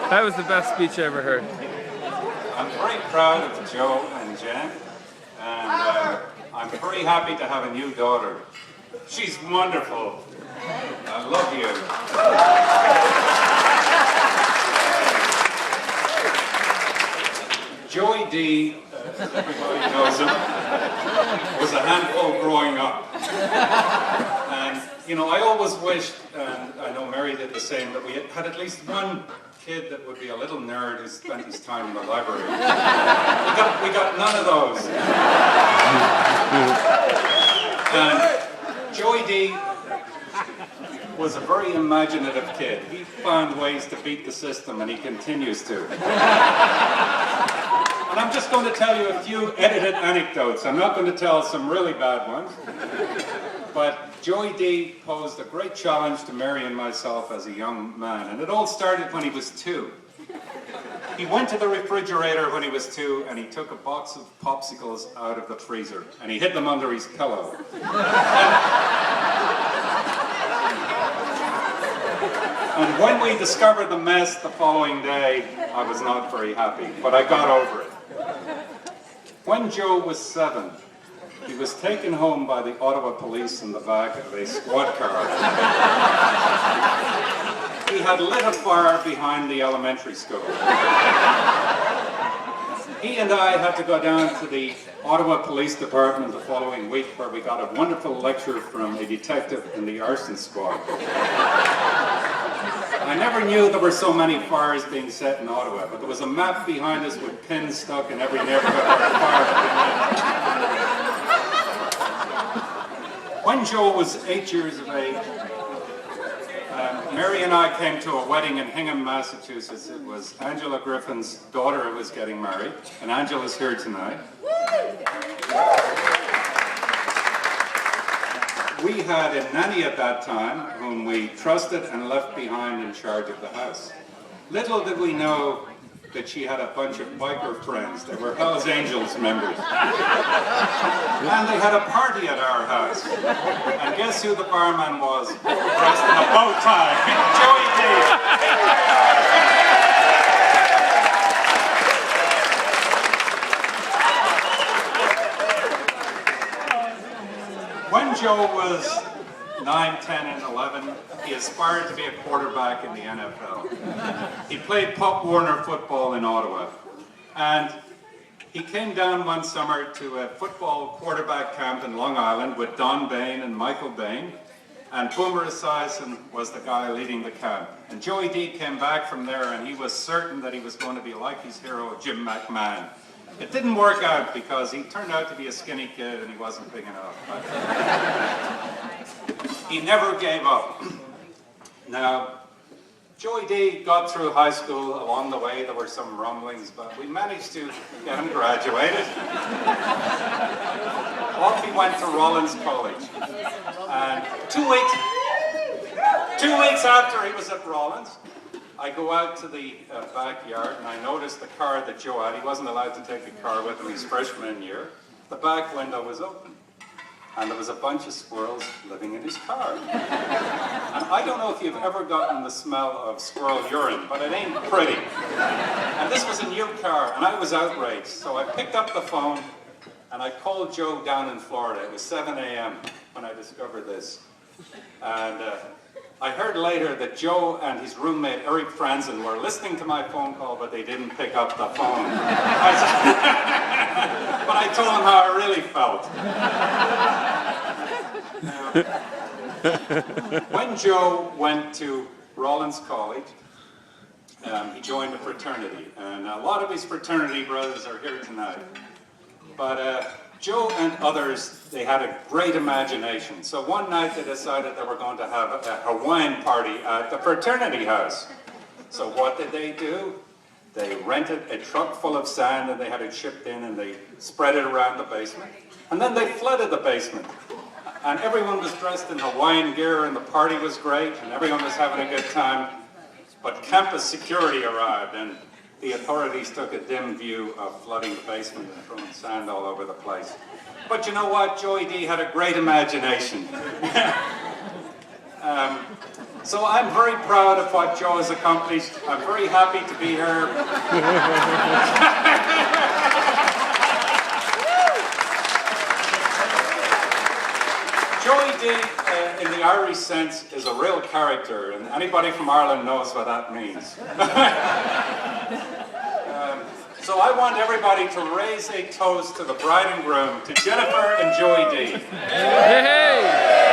That was the best speech I ever heard. I'm very proud of Joe and Jen, and I'm very happy to have a new daughter. She's wonderful. I love you. Joey D, as everybody knows him, was a handful growing up. And, you know, I always wished, and I know Mary did the same, that we had at least one kid that would be a little nerd who spent his time in the library. We got none of those. And Joey D was a very imaginative kid. He found ways to beat the system, and he continues to. And I'm just going to tell you a few edited anecdotes. I'm not going to tell some really bad ones. But Joey D posed a great challenge to Mary and myself as a young man. And it all started when he was 2. He went to the refrigerator when he was 2 and he took a box of popsicles out of the freezer and he hid them under his pillow. And when we discovered the mess the following day, I was not very happy, but I got over it. When Joe was 7, he was taken home by the Ottawa police in the back of a squad car. He had lit a fire behind the elementary school. He and I had to go down to the Ottawa Police Department the following week where we got a wonderful lecture from a detective in the arson squad. I never knew there were so many fires being set in Ottawa, but there was a map behind us with pins stuck in every neighborhood where a fire had been lit. When Joe was 8 years of age, Mary and I came to a wedding in Hingham, Massachusetts. It was Angela Griffin's daughter who was getting married, and Angela's here tonight. We had a nanny at that time whom we trusted and left behind in charge of the house. Little did we know that she had a bunch of biker friends that were Hells Angels members. And they had a party at our house. And guess who the barman was? Dressed in a bow tie. Joey D. When Joe was 9, 10, and 11, he aspired to be a quarterback in the NFL. He played Pop Warner football in Ottawa. And he came down one summer to a football quarterback camp in Long Island with Don Bain and Michael Bain. And Boomer Esiason was the guy leading the camp. And Joey D came back from there and he was certain that he was going to be like his hero, Jim McMahon. It didn't work out because he turned out to be a skinny kid and he wasn't big enough. But he never gave up. Now, Joey D got through high school. Along the way, there were some rumblings, but we managed to get him graduated. Off he went to Rollins College. And 2 weeks after he was at Rollins, I go out to the backyard and I noticed the car that Joe had. He wasn't allowed to take a car with him his freshman year. The back window was open. And there was a bunch of squirrels living in his car. And I don't know if you've ever gotten the smell of squirrel urine, but it ain't pretty. And this was a new car, and I was outraged. So I picked up the phone, and I called Joe down in Florida. It was 7 a.m. when I discovered this. And I heard later that Joe and his roommate, Eric Franzen, were listening to my phone call, but they didn't pick up the phone. But I told him how I really felt. When Joe went to Rollins College, he joined a fraternity. And a lot of his fraternity brothers are here tonight. But Joe and others, they had a great imagination. So one night they decided they were going to have a Hawaiian party at the fraternity house. So what did they do? They rented a truck full of sand and they had it shipped in and they spread it around the basement. And then they flooded the basement. And everyone was dressed in Hawaiian gear and the party was great and everyone was having a good time. But campus security arrived and the authorities took a dim view of flooding the basement and throwing sand all over the place. But you know what? Joey D had a great imagination. So I'm very proud of what Joe has accomplished. I'm very happy to be here. Joey D, in the Irish sense, is a real character, and anybody from Ireland knows what that means. So I want everybody to raise a toast to the bride and groom, to Jennifer and Joey D. Hey!